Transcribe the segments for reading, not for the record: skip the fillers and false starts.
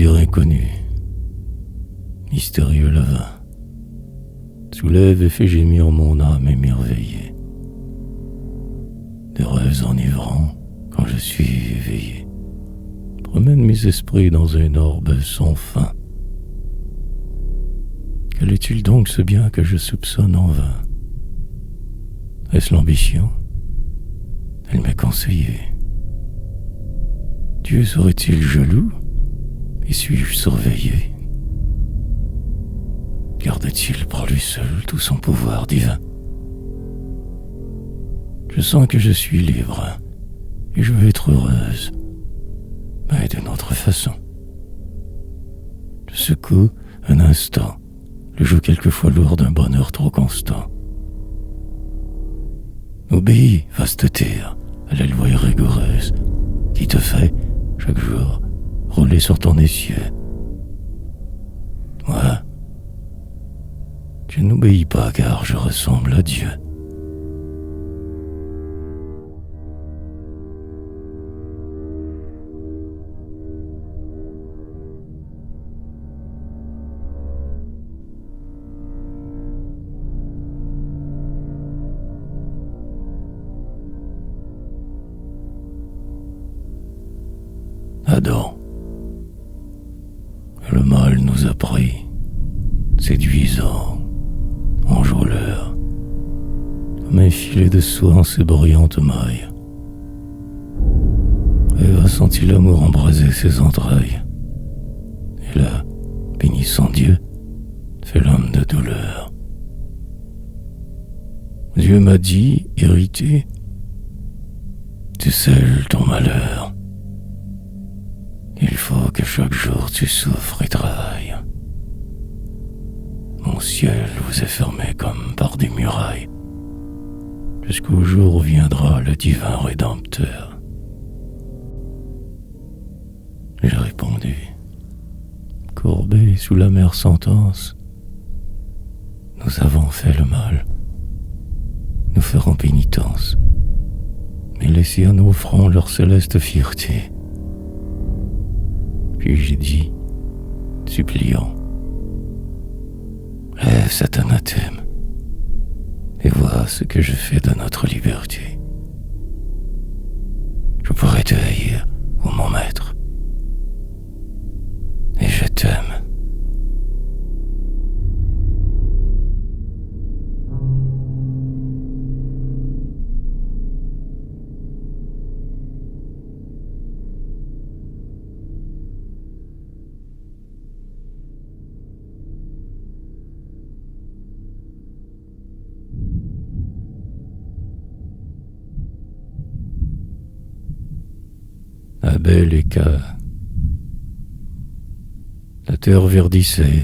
plaisir inconnu, mystérieux levain, soulève et fait gémir mon âme émerveillée. Des rêves enivrants, quand je suis éveillé, promènent mes esprits dans un orbe sans fin. Quel est-il donc ce bien que je soupçonne en vain? Est-ce l'ambition? Elle m'est conseillée. Dieu serait-il jaloux? Et suis-je surveillé? Garde-t-il pour lui seul tout son pouvoir divin? Je sens que je suis libre, et je veux être heureuse, mais d'une autre façon. Je secoue un instant le joug quelquefois lourd d'un bonheur trop constant. Obéis, vaste terre, à la loi rigoureuse qui te fait, chaque jour, rouler sur ton essieu. Moi, je n'obéis pas car je ressemble à Dieu. Adam, le mal nous a pris, séduisant, enjôleur, comme un filet de soie en ses brillantes mailles. Ève a senti l'amour embraser ses entrailles, et là, bénissant Dieu, fait l'homme de douleur. Dieu m'a dit, irrité, tu scelles ton malheur. Il faut que chaque jour tu souffres et travailles. Mon ciel vous est fermé comme par des murailles, jusqu'au jour où viendra le divin Rédempteur. J'ai répondu, courbé sous l'amère sentence, nous avons fait le mal, nous ferons pénitence, mais laissez à nos fronts leur céleste fierté. Puis j'ai dit, suppliant, lève cet anathème et vois ce que je fais de notre liberté. Je pourrais te haïr, ô mon maître, et je t'aime. Abel et Caïn. La terre verdissait,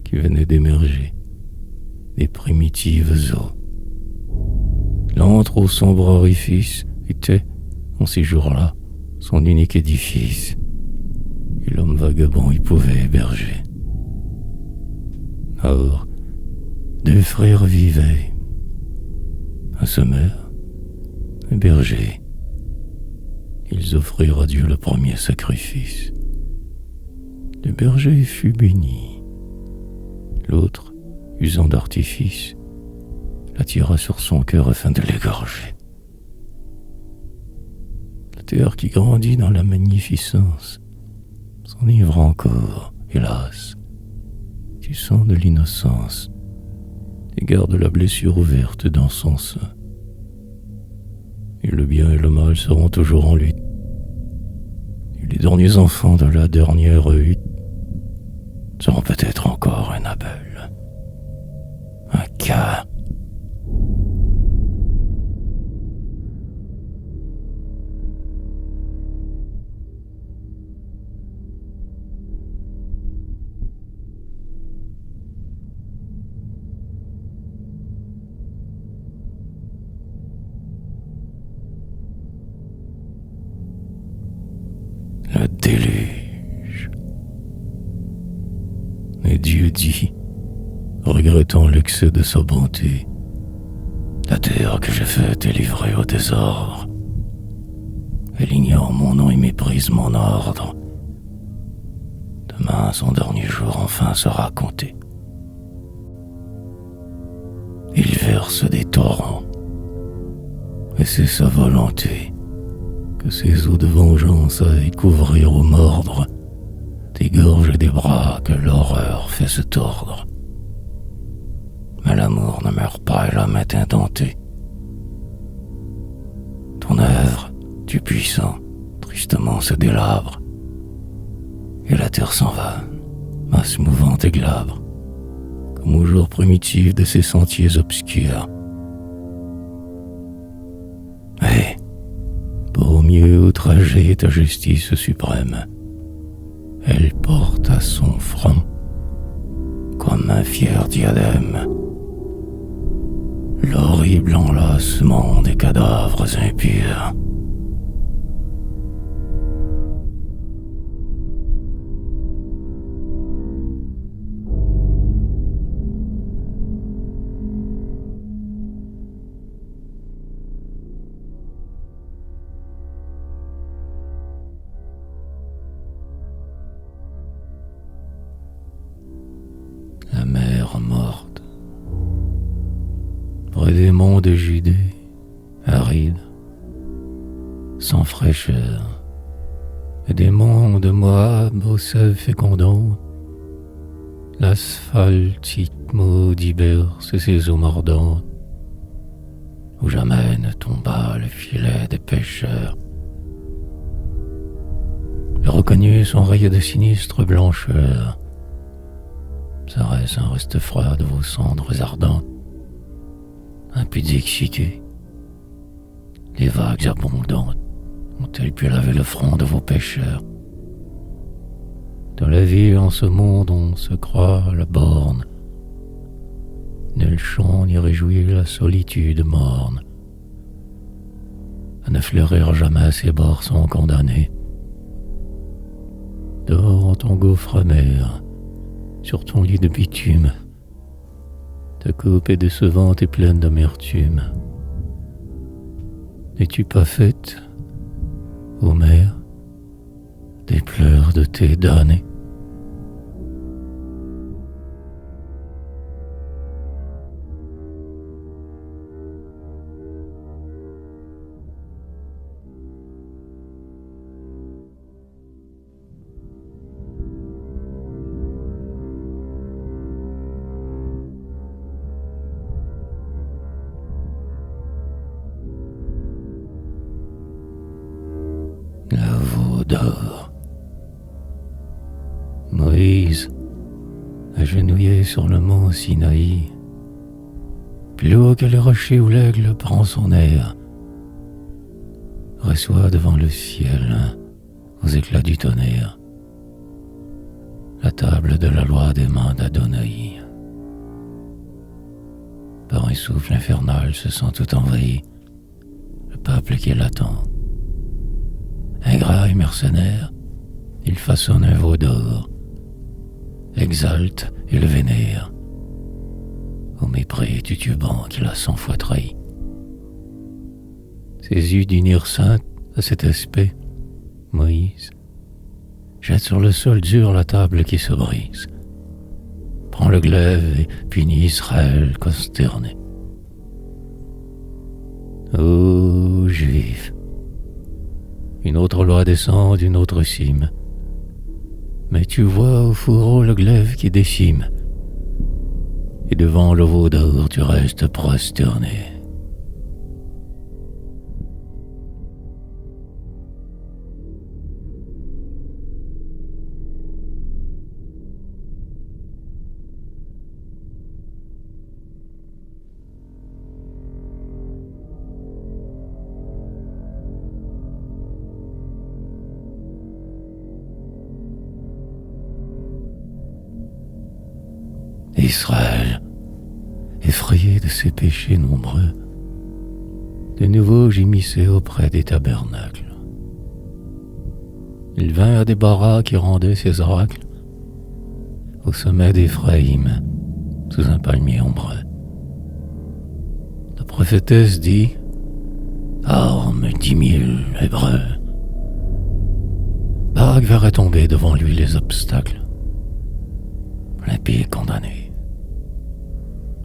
qui venait d'émerger, des primitives eaux. L'antre au sombre orifice était, en ces jours-là, son unique édifice, et l'homme vagabond y pouvait héberger. Or, deux frères vivaient, un semeur, un berger. Ils offrirent à Dieu le premier sacrifice. Le berger fut béni. L'autre, usant d'artifice, l'attira sur son cœur afin de l'égorger. La terre qui grandit dans la magnificence s'enivre encore, hélas, du sang de l'innocence et garde la blessure ouverte dans son sein. Et le bien et le mal seront toujours en lutte. Et les derniers enfants de la dernière hutte seront peut-être encore un Abel, un Caïn. Le déluge. Et Dieu dit, regrettant l'excès de sa bonté, la terre que j'ai faite est livrée au désordre. Elle ignore mon nom et méprise mon ordre. demain son dernier jour enfin sera compté. Il verse des torrents, et c'est sa volonté que ses eaux de vengeance aillent couvrir ou mordre des gorges et des bras que l'horreur fait se tordre. Mais l'amour ne meurt pas et l'homme est intenté. Ton œuvre, du puissant, tristement se délabre, et la terre s'en va, masse mouvante et glabre, comme au jour primitif de ces sentiers obscurs. Et, pour mieux outrager ta justice suprême, elle porte à son front, comme un fier diadème, l'horrible enlacement des cadavres impurs. La mer morte, près des monts de Judée, aride, sans fraîcheur, et des monts de Moab aux sèves fécondantes, l'asphaltite maudit berce ses eaux mordantes, où jamais ne tomba le filet des pêcheurs. Et reconnu son rayon de sinistre blancheur, serait-ce un reste froid de vos cendres ardentes, impudique cité? Les vagues abondantes ont-elles pu laver le front de vos pécheurs? Dans la vie en ce monde on se croit à la borne, nul chant n'y réjouit la solitude morne. À ne fleurir jamais ses bords sont condamnés. Dors en ton gouffre amer, sur ton lit de bitume, ta coupe est décevante et pleine d'amertume. N'es-tu pas faite, ô mère, des pleurs de tes damnés? La veau d'or. Moïse, agenouillé sur le mont Sinaï, plus haut que le rocher où l'aigle prend son air, reçoit devant le ciel, aux éclats du tonnerre, la table de la loi des mains d'Adonai. Par un souffle infernal se sent tout envahi le peuple qui l'attend. Ingrat et mercenaire, il façonne un veau d'or, exalte et le vénère, au mépris du Dieu bon qui l'a 100 fois trahi. Ses yeux d'unir sainte à cet aspect, Moïse jette sur le sol dur la table qui se brise, prend le glaive et punit Israël consterné. Ô Juifs, une autre loi descend d'une autre cime, mais tu vois au fourreau le glaive qui décime, et devant le veau d'or tu restes prosterné. Israël, effrayé de ses péchés nombreux, de nouveau gémissait auprès des tabernacles. Il vint à Déborah qui rendait ses oracles au sommet d'Éphraïm, sous un palmier ombreux. La prophétesse dit: arme 10 000 Hébreux. Barak verrait tomber devant lui les obstacles, impie est condamné.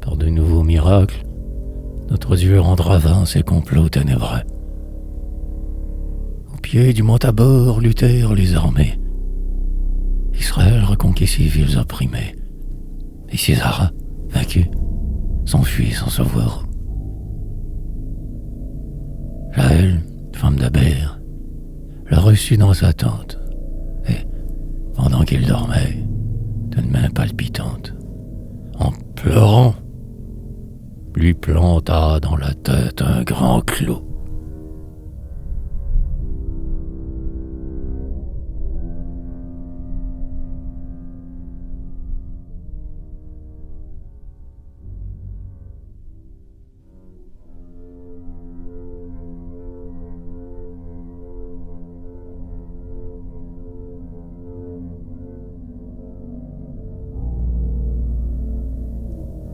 Par de nouveaux miracles, notre Dieu rendra vain ses complots ténébreux. Au pied du mont Tabor luttèrent les armées. Israël reconquit ses villes opprimées. Et Sisera, vaincu, s'enfuit sans savoir où. Jaël, femme d'Aber, l'a reçu dans sa tente, et, pendant qu'il dormait, d'une main palpitante, en pleurant, lui planta dans la tête un grand clou.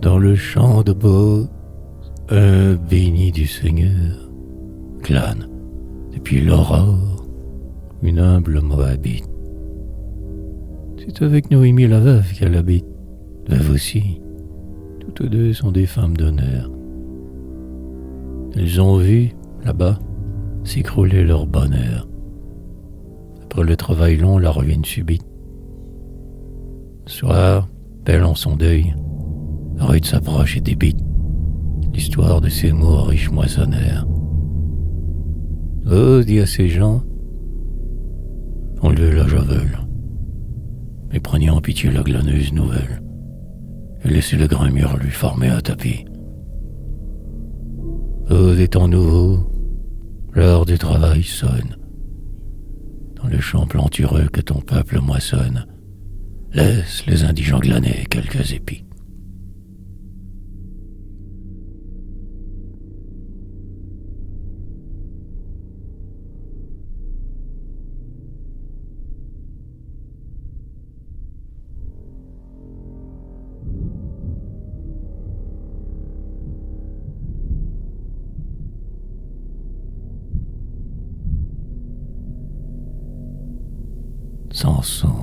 Dans le champ de Boz, un béni du Seigneur glane depuis l'aurore une humble Moabite. C'est avec Noémie la veuve qu'elle habite, veuve aussi. Toutes deux sont des femmes d'honneur. Elles ont vu, là-bas, s'écrouler leur bonheur. Après le travail long, la ruine subite. Le soir, belle en son deuil, Rude s'approche et débite l'histoire de ces mots riches moissonneurs. Oh, dit à ces gens, enlevez la javel, mais prenez en pitié la glaneuse nouvelle, et laissez le grain mûr lui former un tapis. Oh, des temps nouveaux, l'heure du travail sonne. Dans le champ plantureux que ton peuple moissonne, laisse les indigents glaner quelques épis. Samson,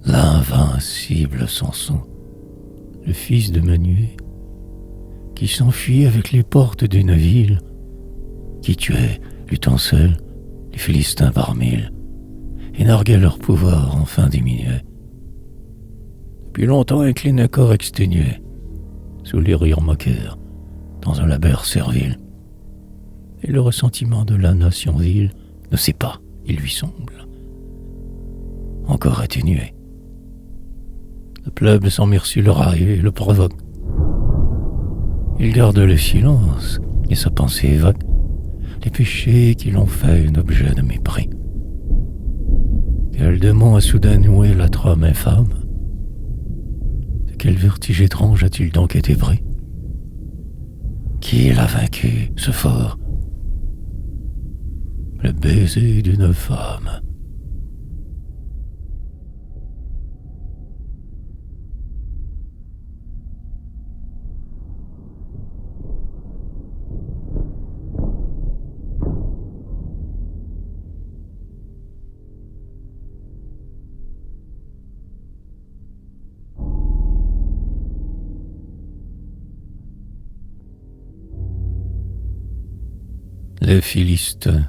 l'invincible Samson, le fils de Manué, qui s'enfuit avec les portes d'une ville, qui tuait, luttant seul, les Philistins par mille, et narguait leur pouvoir enfin diminué. Depuis longtemps incline un corps exténué, sous les rires moqueurs, dans un labeur servile, et le ressentiment de la nation vile ne sait pas, il lui semble, encore atténué. Le pleuble sans merci le raille et le provoque. Il garde le silence et sa pensée évoque les péchés qui l'ont fait un objet de mépris. Quel démon a soudain noué la trame infâme? De quel vertige étrange a-t-il donc été pris? Qui l'a vaincu, ce fort? Le baiser d'une femme. Les Philistins.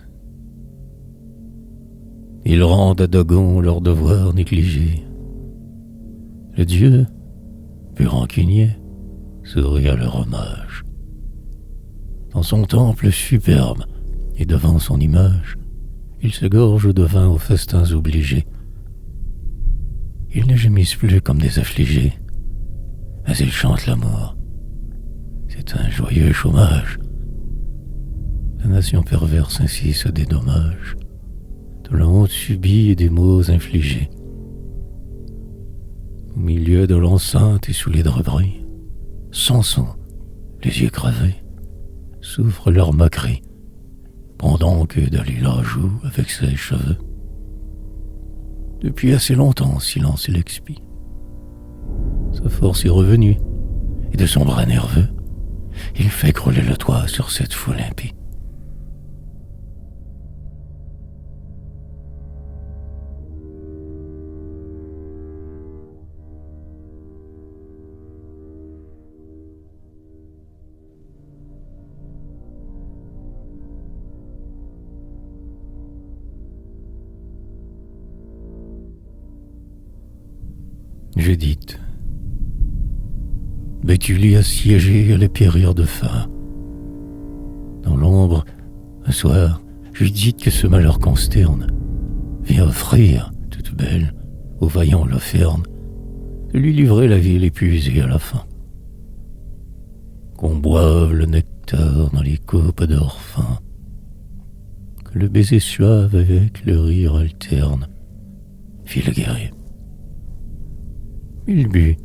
Ils rendent à Dagon leur devoir négligé. Le dieu, plus rancunier, sourit à leur hommage. Dans son temple superbe et devant son image, ils se gorgent de vin aux festins obligés. Ils ne gémissent plus comme des affligés, mais ils chantent l'amour. C'est un joyeux chômage. La nation perverse ainsi se dédommage de la honte subie et des maux infligés. Au milieu de l'enceinte et sous les draperies, Samson, les yeux crevés, souffre leur moquerie, pendant que Dalila joue avec ses cheveux. Depuis assez longtemps, silence il expie. Sa force est revenue, et de son bras nerveux, il fait crouler le toit sur cette foule impie. Judith. Béthulie assiégée allait périr de faim. Dans l'ombre, un soir, Judith, que ce malheur consterne, vient offrir, toute belle, au vaillant Holopherne, de lui livrer la ville épuisée à la fin. Qu'on boive le nectar dans les coupes d'or fin, que le baiser suave avec le rire alterne, fit le guerrier. Il but.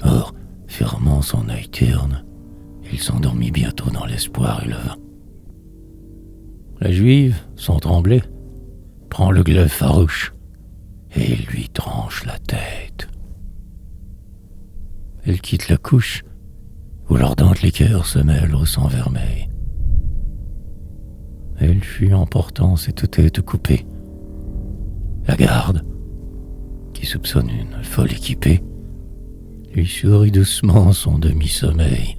Or, fermant son œil terne, il s'endormit bientôt dans l'espoir et le vin. La Juive, sans trembler, prend le glaive farouche et il lui tranche la tête. Elle quitte la couche où l'ardente liqueur se mêle au sang vermeil. Elle fut emportant cette tête coupée. La garde, qui soupçonne une folle équipée, lui sourit doucement son demi-sommeil.